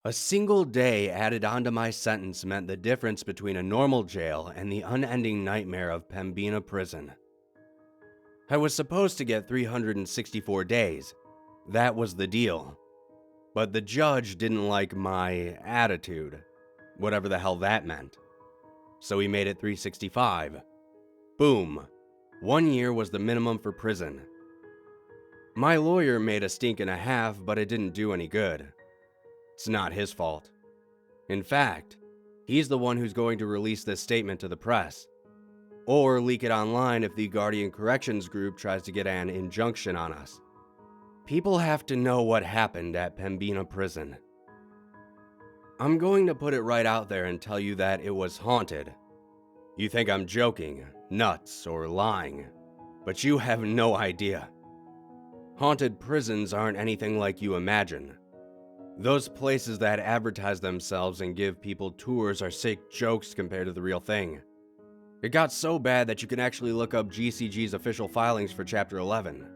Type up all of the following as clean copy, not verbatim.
A single day added onto my sentence meant the difference between a normal jail and the unending nightmare of Pembina prison. I was supposed to get 364 days. That was the deal. But the judge didn't like my attitude, whatever the hell that meant. So he made it 365. Boom. 1 year was the minimum for prison. My lawyer made a stink and a half, but it didn't do any good. It's not his fault. In fact, he's the one who's going to release this statement to the press, or leak it online if the Guardian Corrections group tries to get an injunction on us. People have to know what happened at Pembina prison. I'm going to put it right out there and tell you that it was haunted. You think I'm joking, nuts, or lying, but you have no idea. Haunted prisons aren't anything like you imagine. Those places that advertise themselves and give people tours are sick jokes compared to the real thing. It got so bad that you can actually look up GCG's official filings for Chapter 11.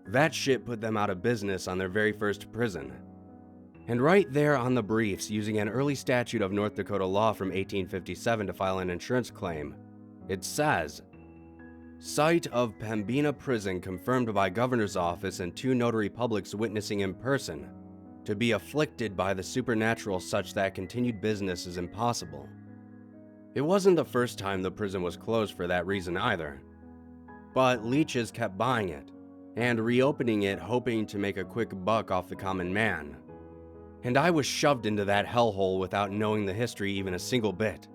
That shit put them out of business on their very first prison. And right there on the briefs, using an early statute of North Dakota law from 1857 to file an insurance claim, it says, "Site of Pembina prison confirmed by governor's office and 2 notary publics witnessing in person, to be afflicted by the supernatural such that continued business is impossible." It wasn't the first time the prison was closed for that reason either. But leeches kept buying it, and reopening it hoping to make a quick buck off the common man. And I was shoved into that hellhole without knowing the history even a single bit.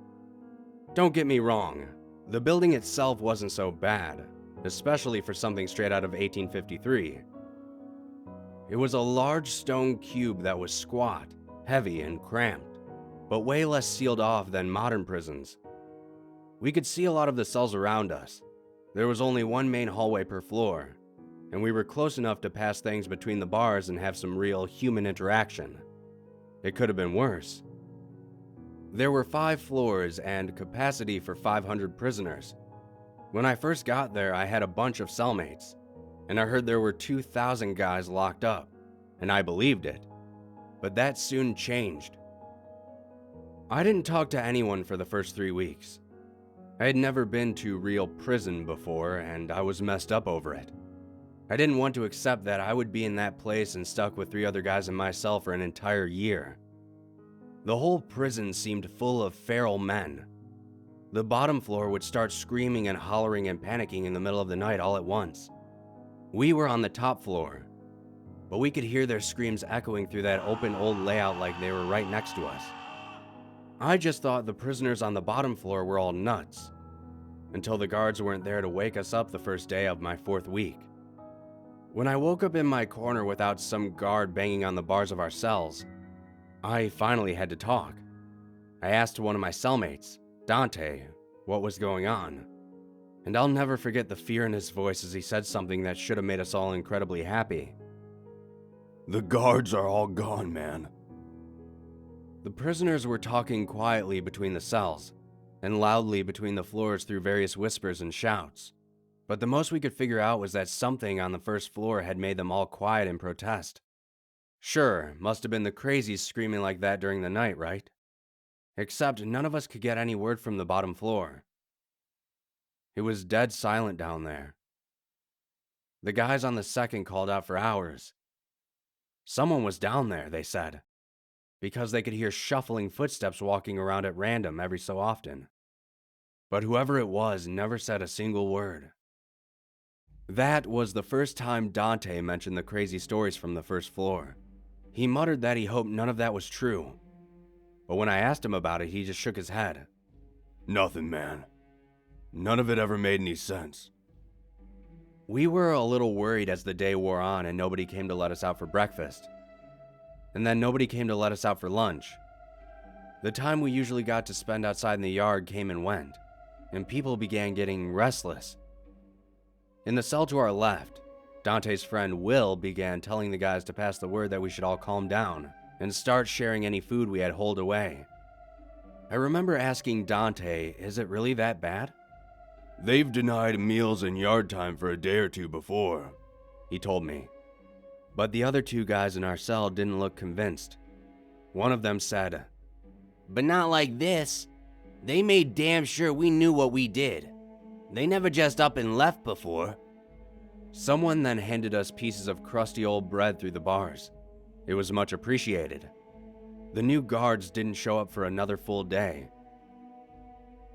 Don't get me wrong, the building itself wasn't so bad, especially for something straight out of 1853. It was a large stone cube that was squat, heavy, and cramped, but way less sealed off than modern prisons. We could see a lot of the cells around us. There was only one main hallway per floor, and we were close enough to pass things between the bars and have some real human interaction. It could have been worse. There were 5 floors and capacity for 500 prisoners. When I first got there, I had a bunch of cellmates, and I heard there were 2,000 guys locked up, and I believed it. But that soon changed. I didn't talk to anyone for the first 3 weeks. I had never been to real prison before, and I was messed up over it. I didn't want to accept that I would be in that place and stuck with 3 other guys in my cell for an entire year. The whole prison seemed full of feral men. The bottom floor would start screaming and hollering and panicking in the middle of the night all at once. We were on the top floor, but we could hear their screams echoing through that open old layout like they were right next to us. I just thought the prisoners on the bottom floor were all nuts, until the guards weren't there to wake us up the first day of my 4th week. When I woke up in my corner without some guard banging on the bars of our cells, I finally had to talk. I asked one of my cellmates, Dante, what was going on, and I'll never forget the fear in his voice as he said something that should have made us all incredibly happy. "The guards are all gone, man." The prisoners were talking quietly between the cells, and loudly between the floors through various whispers and shouts. But the most we could figure out was that something on the first floor had made them all quiet in protest. Sure, must have been the crazies screaming like that during the night, right? Except none of us could get any word from the bottom floor. It was dead silent down there. The guys on the second called out for hours. Someone was down there, they said, because they could hear shuffling footsteps walking around at random every so often. But whoever it was never said a single word. That was the first time Dante mentioned the crazy stories from the first floor. He muttered that he hoped none of that was true. But when I asked him about it, he just shook his head. "Nothing, man. None of it ever made any sense." We were a little worried as the day wore on and nobody came to let us out for breakfast. And then nobody came to let us out for lunch. The time we usually got to spend outside in the yard came and went, and people began getting restless. In the cell to our left, Dante's friend Will began telling the guys to pass the word that we should all calm down and start sharing any food we had holed away. I remember asking Dante, is it really that bad? "They've denied meals and yard time for a day or 2 before," he told me. But the other 2 guys in our cell didn't look convinced. One of them said, "But not like this. They made damn sure we knew what we did. They never just up and left before." Someone then handed us pieces of crusty old bread through the bars. It was much appreciated. The new guards didn't show up for another full day.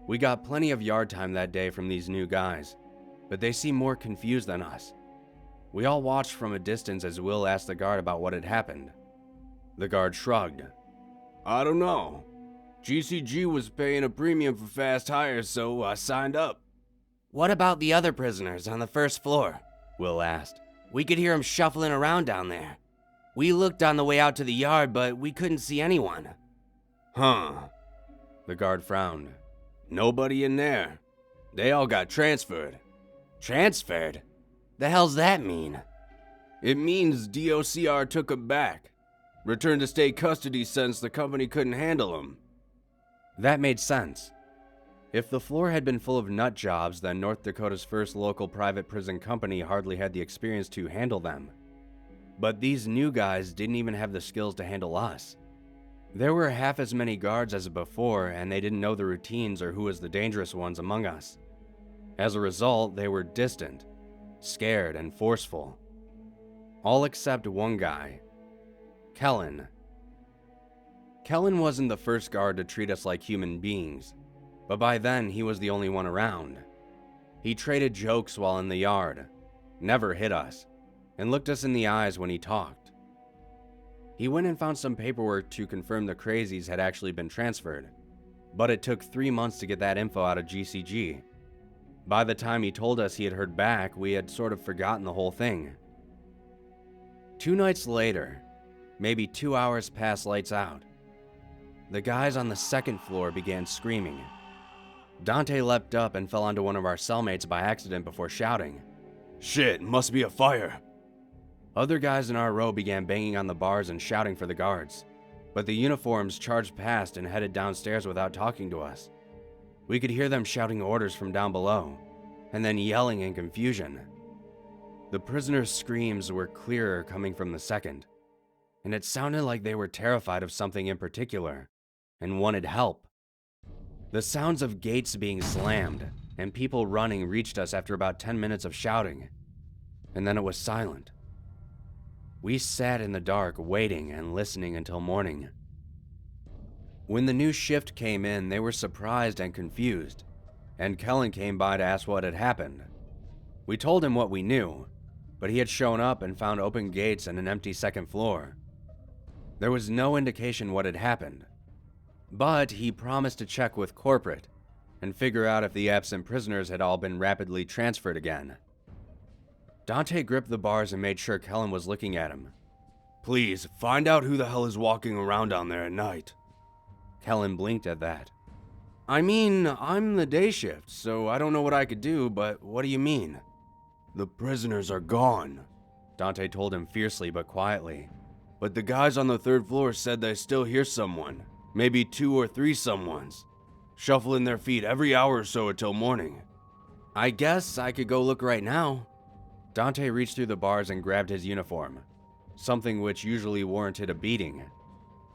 We got plenty of yard time that day from these new guys, but they seemed more confused than us. We all watched from a distance as Will asked the guard about what had happened. The guard shrugged. "I don't know. GCG was paying a premium for fast hires, so I signed up." "What about the other prisoners on the first floor?" Will asked. "We could hear them shuffling around down there. We looked on the way out to the yard, but we couldn't see anyone." "Huh." The guard frowned. "Nobody in there. They all got transferred." "Transferred? The hell's that mean?" "It means DOCR took them back. Returned to state custody since the company couldn't handle them." That made sense. If the floor had been full of nut jobs, then North Dakota's first local private prison company hardly had the experience to handle them. But these new guys didn't even have the skills to handle us. There were half as many guards as before, and they didn't know the routines or who was the dangerous ones among us. As a result, they were distant, scared, and forceful. All except one guy, Kellen. Kellen wasn't the first guard to treat us like human beings, but by then he was the only one around. He traded jokes while in the yard, never hit us, and looked us in the eyes when he talked. He went and found some paperwork to confirm the crazies had actually been transferred, but it took 3 months to get that info out of GCG. By the time he told us he had heard back, we had sort of forgotten the whole thing. 2 nights later, maybe 2 hours past lights out, the guys on the second floor began screaming. Dante leapt up and fell onto one of our cellmates by accident before shouting, "Shit, must be a fire." Other guys in our row began banging on the bars and shouting for the guards, but the uniforms charged past and headed downstairs without talking to us. We could hear them shouting orders from down below, and then yelling in confusion. The prisoners' screams were clearer coming from the second, and it sounded like they were terrified of something in particular, and wanted help. The sounds of gates being slammed and people running reached us after about 10 minutes of shouting, and then it was silent. We sat in the dark, waiting and listening until morning. When the new shift came in, they were surprised and confused, and Kellen came by to ask what had happened. We told him what we knew, but he had shown up and found open gates and an empty second floor. There was no indication what had happened, but he promised to check with corporate and figure out if the absent prisoners had all been rapidly transferred again. Dante gripped the bars and made sure Kellen was looking at him. "Please, find out who the hell is walking around down there at night." Kellen blinked at that. "I mean, I'm the day shift, so I don't know what I could do, but what do you mean?" "The prisoners are gone," Dante told him fiercely but quietly. "But the guys on the third floor said they still hear someone, maybe 2 or 3 someones, shuffling their feet every hour or so until morning." "I guess I could go look right now." Dante reached through the bars and grabbed his uniform, something which usually warranted a beating.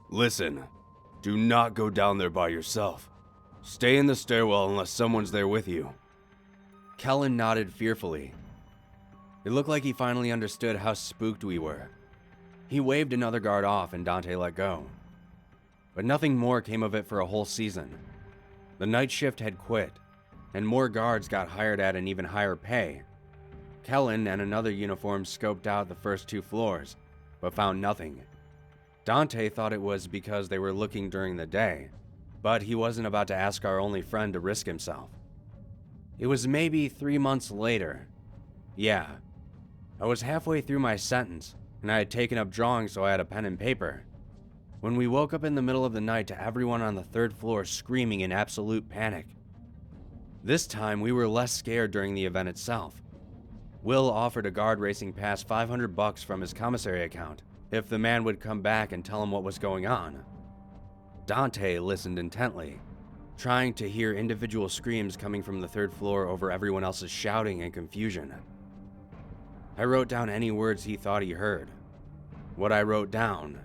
"Listen, do not go down there by yourself. Stay in the stairwell unless someone's there with you." Kellen nodded fearfully. It looked like he finally understood how spooked we were. He waved another guard off and Dante let go. But nothing more came of it for a whole season. The night shift had quit, and more guards got hired at an even higher pay. Kellen and another uniform scoped out the first 2 floors, but found nothing. Dante thought it was because they were looking during the day, but he wasn't about to ask our only friend to risk himself. It was maybe 3 months later. Yeah, I was halfway through my sentence, and I had taken up drawing so I had a pen and paper, when we woke up in the middle of the night to everyone on the third floor screaming in absolute panic. This time, we were less scared during the event itself. Will offered a guard racing past $500 from his commissary account if the man would come back and tell him what was going on. Dante listened intently, trying to hear individual screams coming from the third floor over everyone else's shouting and confusion. I wrote down any words he thought he heard. What I wrote down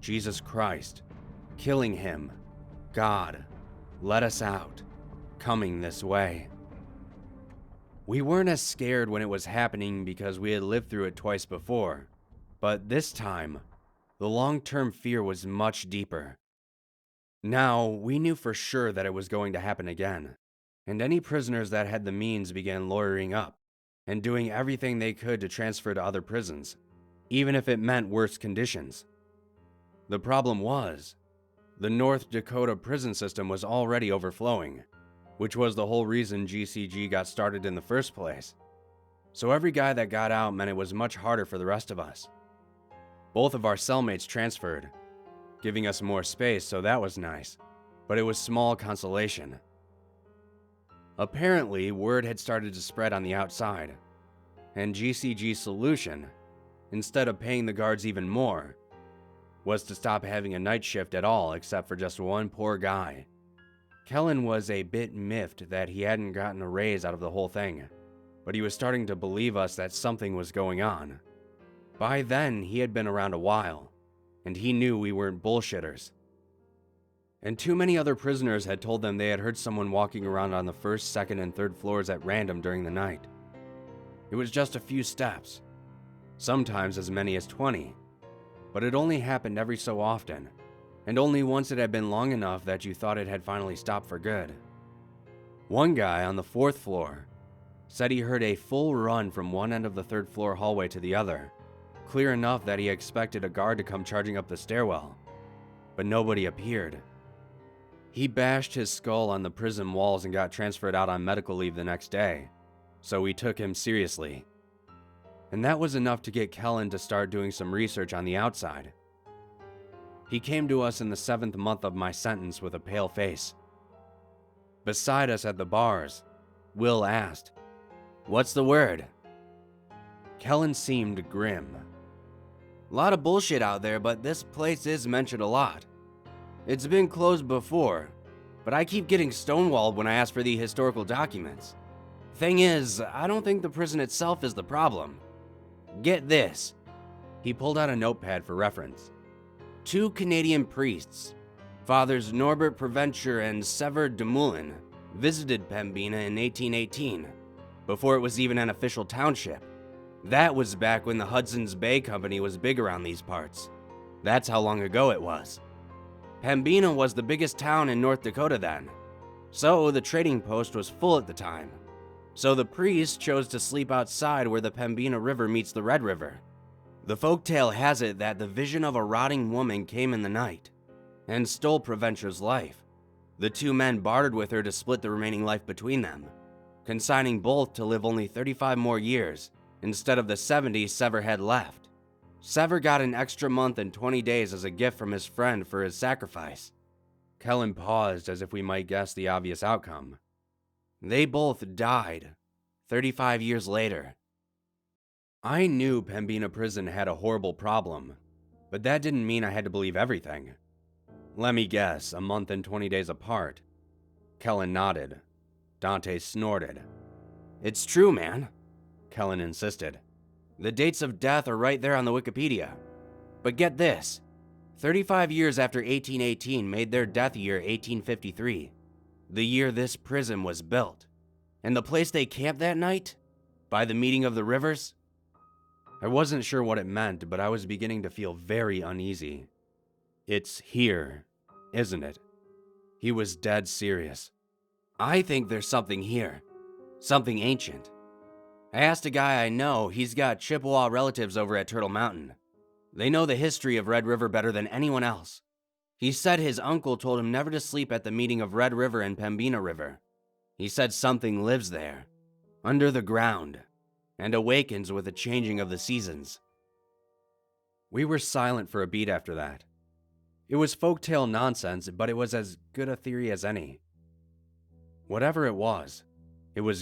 Jesus Christ, killing him, God, let us out, coming this way. We weren't as scared when it was happening because we had lived through it twice before, but this time, the long-term fear was much deeper. Now, we knew for sure that it was going to happen again, and any prisoners that had the means began lawyering up and doing everything they could to transfer to other prisons, even if it meant worse conditions. The problem was, the North Dakota prison system was already overflowing, which was the whole reason GCG got started in the first place. So every guy that got out meant it was much harder for the rest of us. Both of our cellmates transferred, giving us more space, so that was nice, but it was small consolation. Apparently, word had started to spread on the outside, and GCG's solution, instead of paying the guards even more, was to stop having a night shift at all except for just one poor guy. Kellen was a bit miffed that he hadn't gotten a raise out of the whole thing, but he was starting to believe us that something was going on. By then, he had been around a while, and he knew we weren't bullshitters. And too many other prisoners had told them they had heard someone walking around on the first, second, and third floors at random during the night. It was just a few steps, sometimes as many as 20, but it only happened every so often, and only once it had been long enough that you thought it had finally stopped for good. One guy on the 4th floor said he heard a full run from one end of the 3rd floor hallway to the other, clear enough that he expected a guard to come charging up the stairwell, but nobody appeared. He bashed his skull on the prison walls and got transferred out on medical leave the next day, so we took him seriously. And that was enough to get Kellen to start doing some research on the outside. He came to us in the 7th month of my sentence with a pale face. Beside us at the bars, Will asked, "What's the word?" Kellen seemed grim. Lot of bullshit out there, but this place is mentioned a lot. It's been closed before, but I keep getting stonewalled when I ask for the historical documents. Thing is, I don't think the prison itself is the problem. Get this. He pulled out a notepad for reference. 2 Canadian priests, Fathers Norbert Preventure and Sever Dumoulin, visited Pembina in 1818, before it was even an official township. That was back when the Hudson's Bay Company was big around these parts. That's how long ago it was. Pembina was the biggest town in North Dakota then, so the trading post was full at the time. So the priests chose to sleep outside where the Pembina River meets the Red River. The folktale has it that the vision of a rotting woman came in the night and stole Preventure's life. The 2 men bartered with her to split the remaining life between them, consigning both to live only 35 more years instead of the 70 Sever had left. Sever got an extra month and 20 days as a gift from his friend for his sacrifice. Kellen paused as if we might guess the obvious outcome. They both died 35 years later. I knew Pembina Prison had a horrible problem, but that didn't mean I had to believe everything. Let me guess, a month and 20 days apart. Kellen nodded. Dante snorted. It's true, man, Kellen insisted. The dates of death are right there on the Wikipedia. But get this, 35 years after 1818 made their death year 1853, the year this prison was built. And the place they camped that night? By the meeting of the rivers? I wasn't sure what it meant, but I was beginning to feel very uneasy. It's here, isn't it? He was dead serious. I think there's something here. Something ancient. I asked a guy I know, he's got Chippewa relatives over at Turtle Mountain. They know the history of Red River better than anyone else. He said his uncle told him never to sleep at the meeting of Red River and Pembina River. He said something lives there, under the ground, and awakens with the changing of the seasons. We were silent for a beat after that. It was folktale nonsense, but it was as good a theory as any. Whatever it was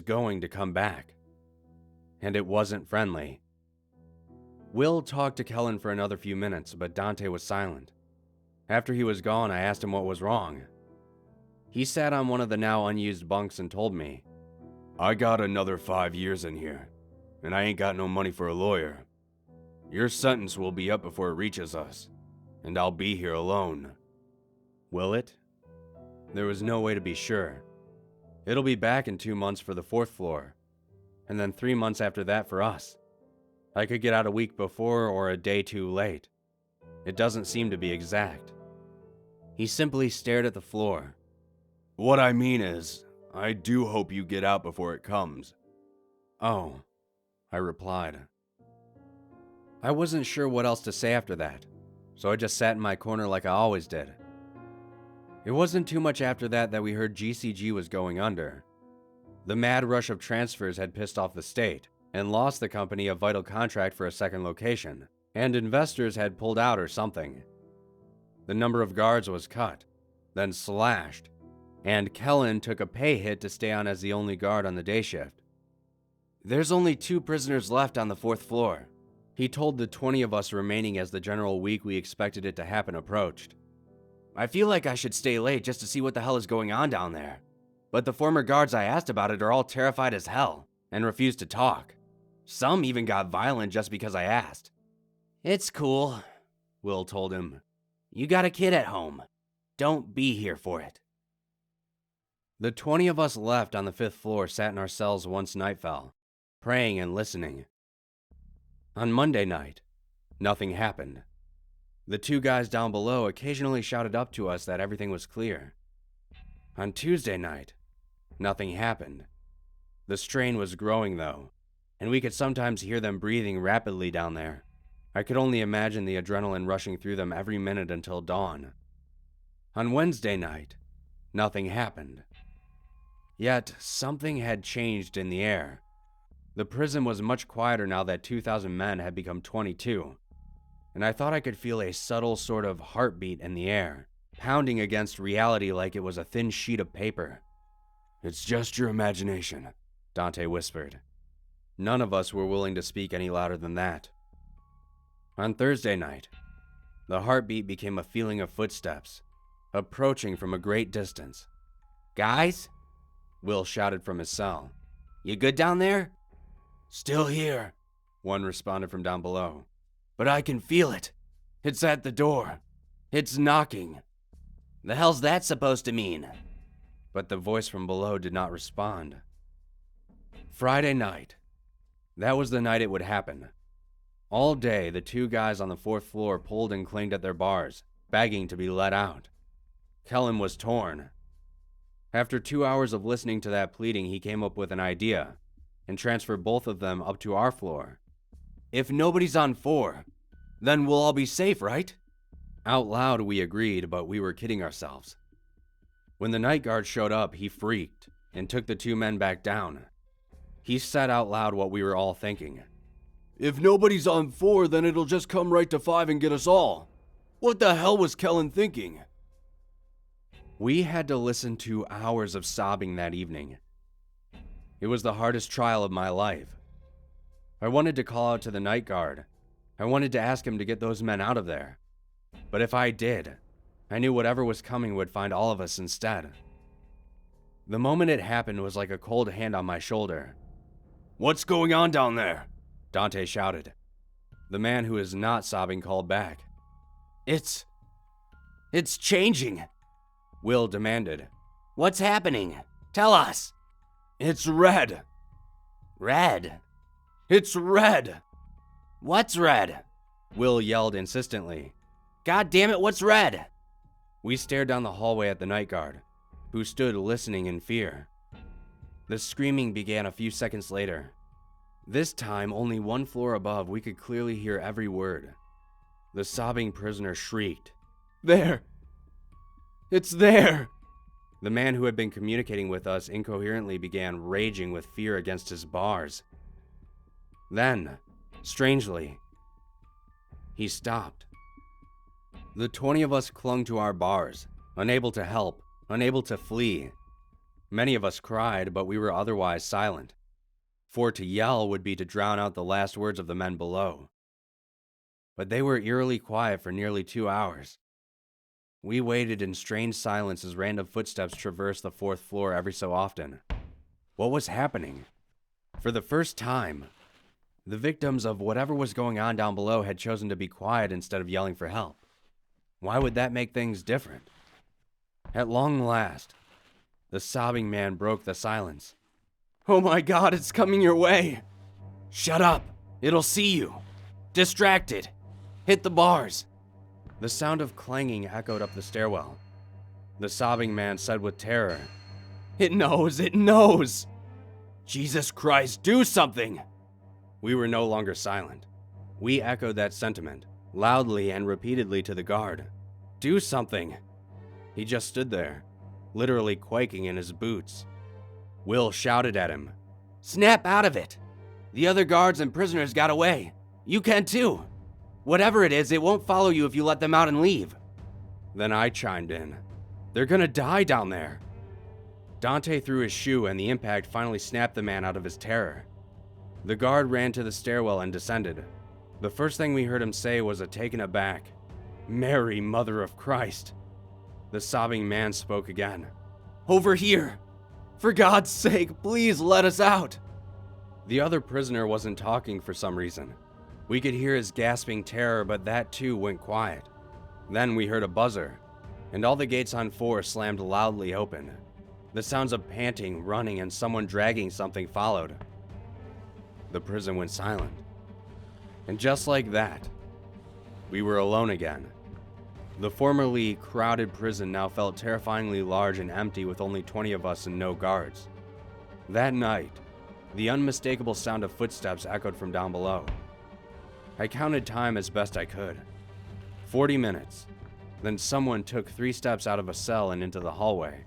going to come back. And it wasn't friendly. Will talked to Kellen for another few minutes, but Dante was silent. After he was gone, I asked him what was wrong. He sat on one of the now unused bunks and told me, "I got another 5 years in here, and I ain't got no money for a lawyer. Your sentence will be up before it reaches us, and I'll be here alone. Will it? There was no way to be sure. It'll be back in 2 months for the 4th floor, and then 3 months after that for us. I could get out a week before or a day too late. It doesn't seem to be exact. He simply stared at the floor. What I mean is, I do hope you get out before it comes. Oh, I replied. I wasn't sure what else to say after that, so I just sat in my corner like I always did. It wasn't too much after that we heard GCG was going under. The mad rush of transfers had pissed off the state and lost the company a vital contract for a second location, and investors had pulled out or something. The number of guards was cut, then slashed, and Kellen took a pay hit to stay on as the only guard on the day shift. There's only 2 prisoners left on the 4th floor, he told the 20 of us remaining as the general week we expected it to happen approached. I feel like I should stay late just to see what the hell is going on down there. But the former guards I asked about it are all terrified as hell and refuse to talk. Some even got violent just because I asked. It's cool, Will told him. You got a kid at home. Don't be here for it. The 20 of us left on the 5th floor sat in our cells once night fell, praying and listening. On Monday night, nothing happened. The 2 guys down below occasionally shouted up to us that everything was clear. On Tuesday night, nothing happened. The strain was growing though, and we could sometimes hear them breathing rapidly down there. I could only imagine the adrenaline rushing through them every minute until dawn. On Wednesday night, nothing happened. Yet, something had changed in the air. The prison was much quieter now that 2,000 men had become 22, and I thought I could feel a subtle sort of heartbeat in the air, pounding against reality like it was a thin sheet of paper. It's just your imagination, Dante whispered. None of us were willing to speak any louder than that. On Thursday night, the heartbeat became a feeling of footsteps, approaching from a great distance. Guys? Will shouted from his cell. You good down there? Still here, one responded from down below. But I can feel it. It's at the door. It's knocking. The hell's that supposed to mean? But the voice from below did not respond. Friday night. That was the night it would happen. All day, the 2 guys on the 4th floor pulled and clanged at their bars, begging to be let out. Kellen was torn. After 2 hours of listening to that pleading, he came up with an idea and transferred both of them up to our floor. If nobody's on 4, then we'll all be safe, right? Out loud, we agreed, but we were kidding ourselves. When the night guard showed up, he freaked and took the 2 men back down. He said out loud what we were all thinking. If nobody's on 4, then it'll just come right to 5 and get us all. What the hell was Kellen thinking? We had to listen to hours of sobbing that evening. It was the hardest trial of my life. I wanted to call out to the night guard. I wanted to ask him to get those men out of there. But if I did, I knew whatever was coming would find all of us instead. The moment it happened was like a cold hand on my shoulder. What's going on down there? Dante shouted. The man who is not sobbing called back. It's changing, Will demanded. What's happening? Tell us. It's red. Red? It's red. What's red? Will yelled insistently. God damn it, what's red? We stared down the hallway at the night guard, who stood listening in fear. The screaming began a few seconds later. This time, only 1 floor above, we could clearly hear every word. The sobbing prisoner shrieked. There! It's there! The man who had been communicating with us incoherently began raging with fear against his bars. Then, strangely, he stopped. The 20 of us clung to our bars, unable to help, unable to flee. Many of us cried, but we were otherwise silent. For to yell would be to drown out the last words of the men below. But they were eerily quiet for nearly 2 hours. We waited in strange silence as random footsteps traversed the 4th floor every so often. What was happening? For the first time, the victims of whatever was going on down below had chosen to be quiet instead of yelling for help. Why would that make things different? At long last, the sobbing man broke the silence. "Oh my God, it's coming your way!" "Shut up! It'll see you! Distracted! Hit the bars!" The sound of clanging echoed up the stairwell. The sobbing man said with terror, "It knows! It knows! Jesus Christ, do something!" We were no longer silent. We echoed that sentiment, loudly and repeatedly to the guard. "Do something!" He just stood there, literally quaking in his boots. Will shouted at him, "Snap out of it! The other guards and prisoners got away. You can too! Whatever it is, it won't follow you if you let them out and leave." Then I chimed in, "They're gonna die down there." Dante threw his shoe and the impact finally snapped the man out of his terror. The guard ran to the stairwell and descended. The first thing we heard him say was a taken aback, "Mary, Mother of Christ." The sobbing man spoke again, "Over here! For God's sake, please let us out!" The other prisoner wasn't talking for some reason. We could hear his gasping terror, but that too went quiet. Then we heard a buzzer, and all the gates on 4 slammed loudly open. The sounds of panting, running, and someone dragging something followed. The prison went silent. And just like that, we were alone again. The formerly crowded prison now felt terrifyingly large and empty with only 20 of us and no guards. That night, the unmistakable sound of footsteps echoed from down below. I counted time as best I could. 40 minutes. Then someone took 3 steps out of a cell and into the hallway.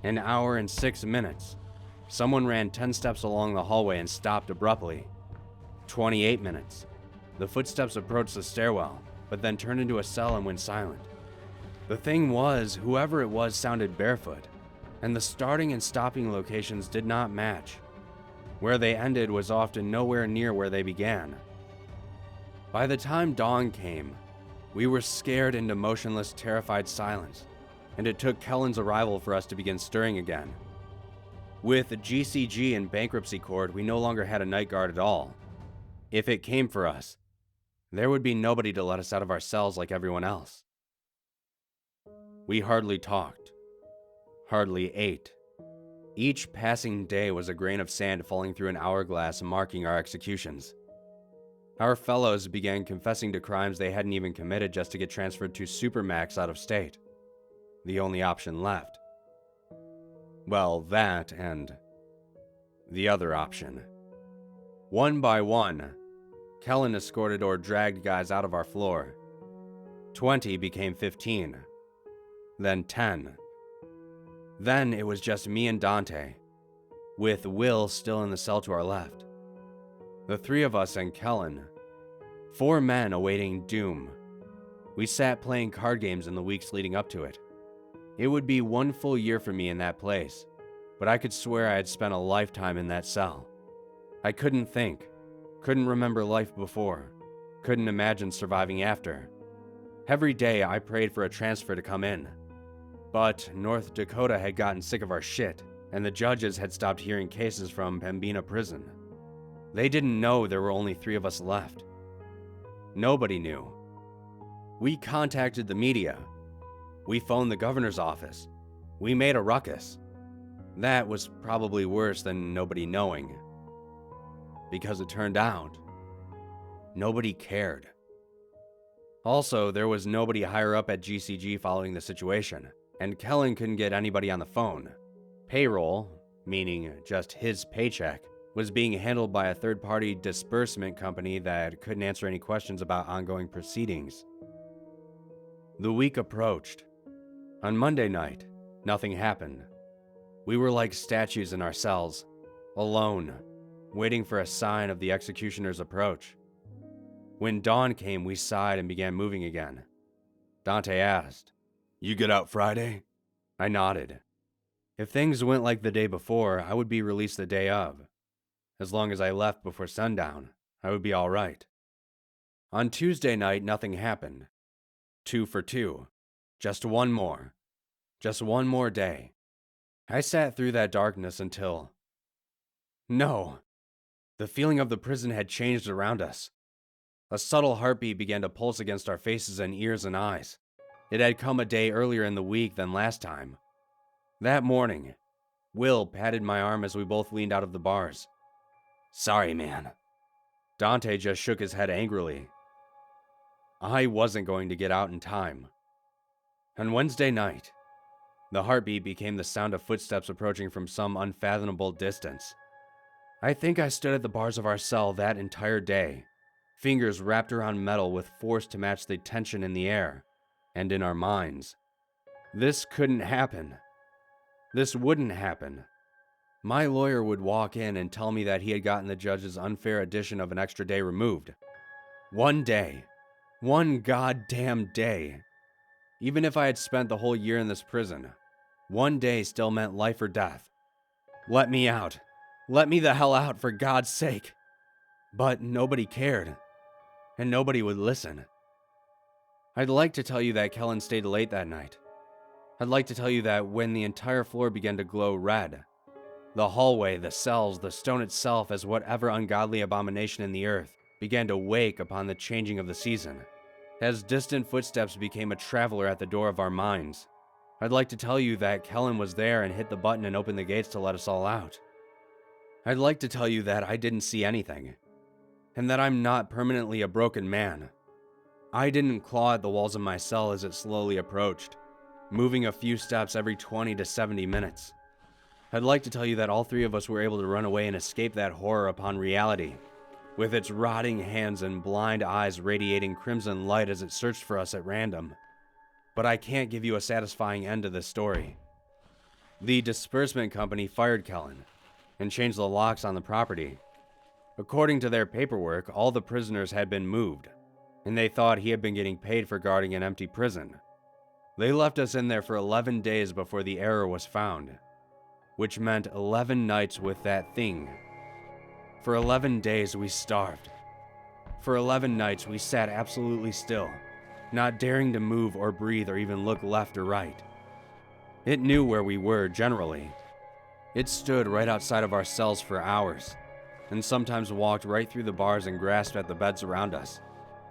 An hour and 6 minutes. Someone ran 10 steps along the hallway and stopped abruptly. 28 minutes. The footsteps approached the stairwell, but then turned into a cell and went silent. The thing was, whoever it was sounded barefoot, and the starting and stopping locations did not match. Where they ended was often nowhere near where they began. By the time dawn came, we were scared into motionless, terrified silence, and it took Kellen's arrival for us to begin stirring again. With GCG in bankruptcy court, we no longer had a night guard at all. If it came for us, there would be nobody to let us out of our cells like everyone else. We hardly talked, hardly ate. Each passing day was a grain of sand falling through an hourglass marking our executions. Our fellows began confessing to crimes they hadn't even committed just to get transferred to Supermax out of state. The only option left. Well, that and the other option. One by one, Kellen escorted or dragged guys out of our floor. 20 became 15. Then 10. Then it was just me and Dante, with Will still in the cell to our left. The 3 of us and Kellen. 4 men awaiting doom. We sat playing card games in the weeks leading up to it. It would be 1 full year for me in that place, but I could swear I had spent a lifetime in that cell. I couldn't think, couldn't remember life before, couldn't imagine surviving after. Every day I prayed for a transfer to come in. But North Dakota had gotten sick of our shit, and the judges had stopped hearing cases from Pembina Prison. They didn't know there were only 3 of us left. Nobody knew. We contacted the media. We phoned the governor's office. We made a ruckus. That was probably worse than nobody knowing. Because it turned out, nobody cared. Also, there was nobody higher up at GCG following the situation, and Kellen couldn't get anybody on the phone. Payroll, meaning just his paycheck, was being handled by a third-party disbursement company that couldn't answer any questions about ongoing proceedings. The week approached. On Monday night, nothing happened. We were like statues in our cells, alone, waiting for a sign of the executioner's approach. When dawn came, we sighed and began moving again. Dante asked, "You get out Friday?" I nodded. If things went like the day before, I would be released the day of. As long as I left before sundown, I would be all right. On Tuesday night, nothing happened. 2 for 2. Just one more. Just one more day. I sat through that darkness until... No! The feeling of the prison had changed around us. A subtle heartbeat began to pulse against our faces and ears and eyes. It had come a day earlier in the week than last time. That morning, Will patted my arm as we both leaned out of the bars. "Sorry, man." Dante just shook his head angrily. I wasn't going to get out in time. On Wednesday night, the heartbeat became the sound of footsteps approaching from some unfathomable distance. I think I stood at the bars of our cell that entire day, fingers wrapped around metal with force to match the tension in the air and in our minds. This couldn't happen. This wouldn't happen. My lawyer would walk in and tell me that he had gotten the judge's unfair addition of an extra day removed. One day. One goddamn day. Even if I had spent the whole year in this prison, one day still meant life or death. Let me out. Let me the hell out, for God's sake. But nobody cared, and nobody would listen. I'd like to tell you that Kellen stayed late that night. I'd like to tell you that when the entire floor began to glow red, the hallway, the cells, the stone itself, as whatever ungodly abomination in the earth, began to wake upon the changing of the season, as distant footsteps became a traveler at the door of our minds. I'd like to tell you that Kellen was there and hit the button and opened the gates to let us all out. I'd like to tell you that I didn't see anything, and that I'm not permanently a broken man. I didn't claw at the walls of my cell as it slowly approached, moving a few steps every 20 to 70 minutes. I'd like to tell you that all three of us were able to run away and escape that horror upon reality, with its rotting hands and blind eyes radiating crimson light as it searched for us at random. But I can't give you a satisfying end to this story. The disbursement company fired Kellen and changed the locks on the property. According to their paperwork, all the prisoners had been moved, and they thought he had been getting paid for guarding an empty prison. They left us in there for 11 days before the error was found, which meant 11 nights with that thing. For 11 days we starved. For 11 nights we sat absolutely still, not daring to move or breathe or even look left or right. It knew where we were generally. It stood right outside of our cells for hours, and sometimes walked right through the bars and grasped at the beds around us,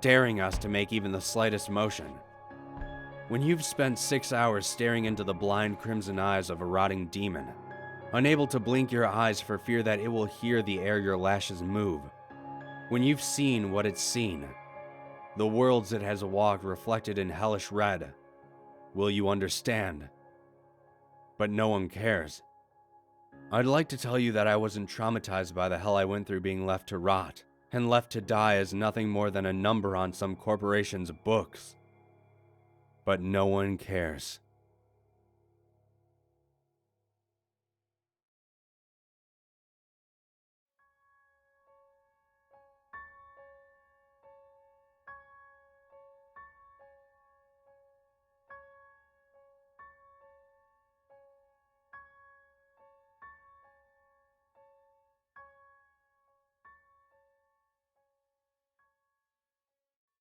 daring us to make even the slightest motion. When you've spent 6 hours staring into the blind crimson eyes of a rotting demon, unable to blink your eyes for fear that it will hear the air your lashes move, when you've seen what it's seen, the worlds it has walked reflected in hellish red, will you understand? But no one cares. I'd like to tell you that I wasn't traumatized by the hell I went through being left to rot, and left to die as nothing more than a number on some corporation's books. But no one cares.